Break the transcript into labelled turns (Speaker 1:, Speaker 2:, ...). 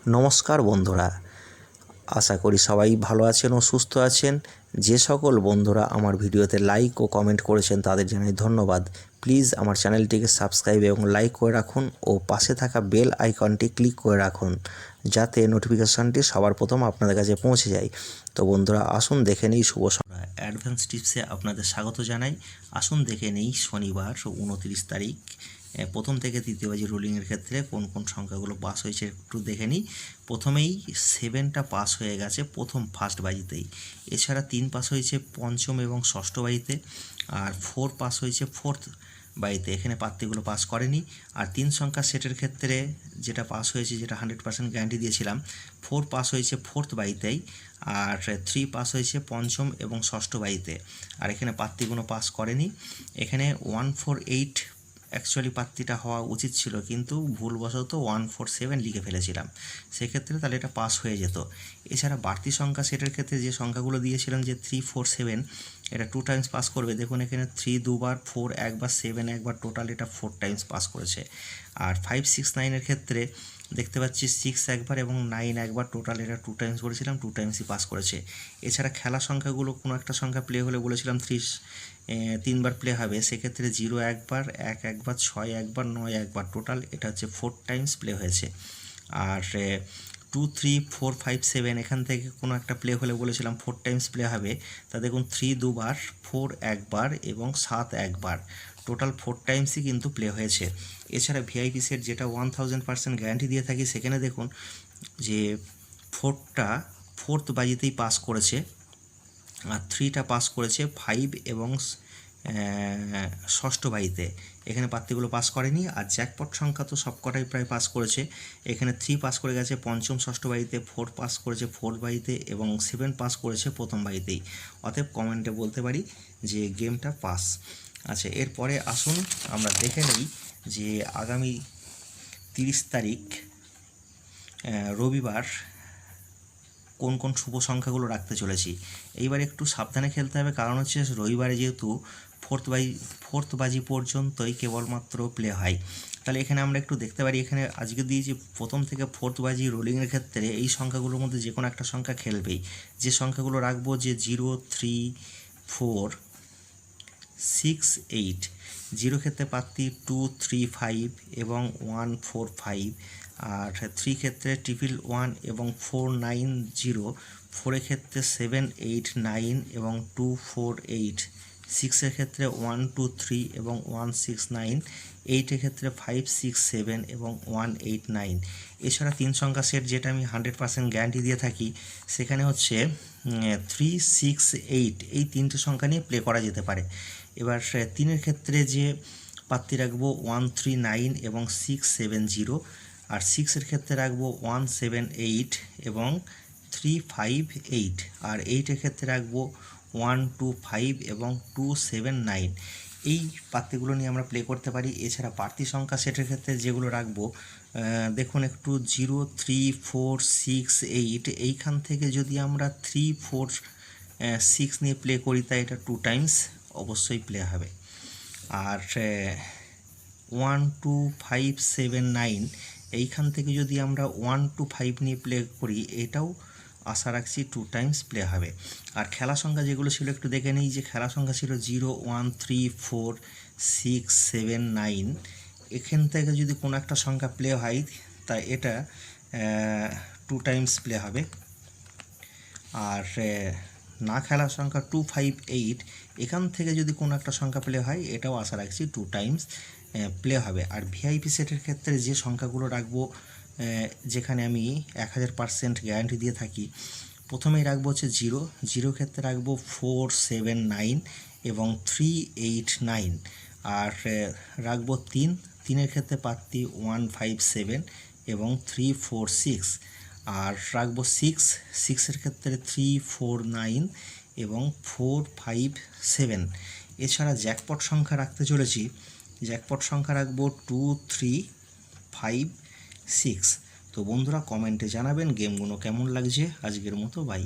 Speaker 1: নমস্কার বন্ধুরা, আশা করি সবাই ভালো আছেন ও সুস্থ আছেন। যে সকল বন্ধুরা আমার ভিডিওতে লাইক ও কমেন্ট করেছেন তাদের জানাই ধন্যবাদ। প্লিজ আমার চ্যানেলটিকে সাবস্ক্রাইব এবং লাইক করে রাখুন ও পাশে থাকা বেল আইকনটি ক্লিক করে রাখুন, যাতে নোটিফিকেশানটি সবার প্রথম আপনাদের কাছে পৌঁছে যায়। তো বন্ধুরা, আসুন দেখে নিই শুভ সন্ধ্যা অ্যাডভান্স টিপসে আপনাদের স্বাগত জানাই। আসুন দেখে নিই শনিবার 29 তারিখ প্রথম থেকে তৃতীয় বাজি রোলিংয়ের ক্ষেত্রে কোন কোন সংখ্যাগুলো পাস হয়েছে একটু দেখে নিই। প্রথমেই 7টা পাস হয়ে গেছে প্রথম ফার্স্ট বাজিতেই। এছাড়া 3 পাস হয়েছে পঞ্চম এবং ষষ্ঠ বাজিতে, আর 4 পাস হয়েছে ফোর্থ বাজিতে। এখানে প্রার্থীগুলো পাস করেনি। আর 3 সংখ্যা সেটের ক্ষেত্রে যেটা পাস হয়েছে, যেটা 100% গ্যারান্টি দিয়েছিলাম, 4 পাস হয়েছে ফোর্থ বাজিতেই, আর 3 পাস হয়েছে পঞ্চম এবং ষষ্ঠ বাজিতে। আর এখানে প্রার্থীগুলো পাস করেনি। এখানে 148 অ্যাকচুয়ালি প্রার্থীটা হওয়া উচিত ছিল, কিন্তু ভুলবশত 147 লিখে ফেলেছিলাম, সেক্ষেত্রে তাহলে এটা পাস হয়ে যেত। এছাড়া বাড়তি সংখ্যা সেটের ক্ষেত্রে যে সংখ্যাগুলো দিয়েছিলাম যে 3, 4, 7, এটা 2 টাইমস পাস করবে। দেখুন এখানে 3 দুবার, 4 একবার, 7 একবার, টোটাল এটা 4 টাইমস পাস করেছে। আর 5, 6, 9-এর ক্ষেত্রে দেখতে পাচ্ছি 6 একবার এবং 9 একবার, টোটাল এটা 2 টাইমস করেছিলাম, 2 টাইমসই পাস করেছে। এছাড়া খেলা সংখ্যাগুলো কোনো একটা সংখ্যা প্লে হলে বলেছিলাম 3বার প্লে হবে, সেক্ষেত্রে 0 একবার, 1 একবার, 6 একবার, 9 একবার, টোটাল এটা হচ্ছে 4 টাইমস প্লে হয়েছে। আর 2, 3, 4, 5, 7 এখান থেকে কোনো একটা প্লে হলে বলেছিলাম 4 টাইমস প্লে হবে। তা দেখুন 3 দুবার, 4 একবার এবং 7 একবার, টোটাল 4 টাইমসই কিন্তু প্লে হয়েছে। এছাড়া ভিআইপি সেট যেটা 1000% গ্যারান্টি দিয়ে থাকি, সেখানে দেখুন যে 4টা ফোর্থ বাজিতেই পাস করেছে, আর 3টা পাস করেছে 5 এবং ষষ্ঠ বাজিতে। এখানে প্রার্থীগুলো পাস করেনি। আর জ্যাকপট সংখ্যা তো সবকটাই প্রায় পাস করেছে। এখানে 3 পাস করে গেছে পঞ্চম ষষ্ঠ বাজিতে, 4 পাস করেছে ফোর্থ বাজিতে এবং 7 পাস করেছে প্রথম বাজিতেই। অতএব কমেন্টে বলতে পারি যে গেমটা পাস। আচ্ছা, এরপরে আসুন আমরা দেখে নিই যে আগামী 30 তারিখ রবিবার কোন কোন শুভ সংখ্যাগুলো রাখতে চলেছি। এইবার একটু সাবধানে খেলতে হবে, কারণ হচ্ছে রবিবারে যেহেতু ফোর্থ বাজি পর্যন্তই কেবলমাত্র প্লে হয়। তাহলে এখানে আমরা একটু দেখতে পারি, এখানে আজকে দিয়েছি প্রথম থেকে ফোর্থ বাজি রোলিংয়ের ক্ষেত্রে এই সংখ্যাগুলোর মধ্যে যে কোনো একটা সংখ্যা খেলবেই। যে সংখ্যাগুলো রাখবো যে 0, 3, 4, 6, 8। 0 ক্ষেত্রে প্রার্থী 2, 3, 5 এবং 1, 4, 5। আর 3 ক্ষেত্রে 111 এবং 4, 9, 0। 4-এর ক্ষেত্রে 7, 8, 9 এবং 2, 4, 8। 6-এর ক্ষেত্রে 1, 2, 3 এবং 1, 6, 9। 8-এর ক্ষেত্রে 5, 6, 7 এবং 1, 8, 9। এছাড়া 3 সংখ্যা সেট যেটা আমি 100% গ্যারান্টি দিয়ে থাকি, সেখানে হচ্ছে 3, 6, 8 এই 3টে সংখ্যা নিয়ে প্লে করা যেতে পারে। এবার 3-এর ক্ষেত্রে যে প্রার্থী রাখবো 1, 3, 9 এবং 6, 7, 0। আর 6-এর ক্ষেত্রে রাখবো 1, 7, 8 এবং 3, 5, 8। আর 8-এর ক্ষেত্রে রাখবো 1, 2, 5 এবং 2, 7, 9। এই প্রার্থীগুলো নিয়ে আমরা প্লে করতে পারি। এছাড়া প্রার্থী সংখ্যা সেটের ক্ষেত্রে যেগুলো রাখবো, দেখুন একটু 0, 3, 4, 6, 8 এইখান থেকে যদি আমরা 3, 4, 6 নিয়ে প্লে করি, তাই এটা 2 টাইমস অবশ্যই প্লে হবে। আর 1, 2, 5, 7, 9 এইখান থেকে যদি আমরা 1, 2, 5 নিয়ে প্লে করি, এটাও আশা রাখছি 2 টাইমস প্লে হবে। আর খেলা সংখ্যা যেগুলো ছিল একটু দেখে নিই, যে খেলা সংখ্যা ছিল 0, 1, 3, 4, 6, 7, 9। এখান থেকে যদি কোনো একটা সংখ্যা প্লে হয়, তাই এটা 2 টাইমস প্লে হবে। আর না খেলার সংখ্যা 2, 5, 8 এখান থেকে যদি কোনো একটা সংখ্যা প্লে হয়, এটাও আশা রাখছি 2 টাইমস প্লে হবে। আর ভিআইপি সেটের ক্ষেত্রে যে সংখ্যাগুলো রাখবো, যেখানে আমি 1000% গ্যারান্টি দিয়ে থাকি, প্রথমেই রাখবো হচ্ছে 0 ক্ষেত্রে রাখবো 4, 7, 9 এবং 3, 8, 9। আর রাখবো 3-এর ক্ষেত্রে প্রার্থী 1, 5, 7 এবং 3, 4, 6। আর রাখবো 6-এর ক্ষেত্রে 3, 4, 9 এবং 4, 5, 7। এছাড়া জ্যাকপট সংখ্যা রাখতে চলেছি, জ্যাকপট সংখ্যা রাখবো 2, 3, 5, 6। তো বন্ধুরা, কমেন্টে জানাবেন গেমগুলো কেমন লাগছে। আজকের মতো বাই।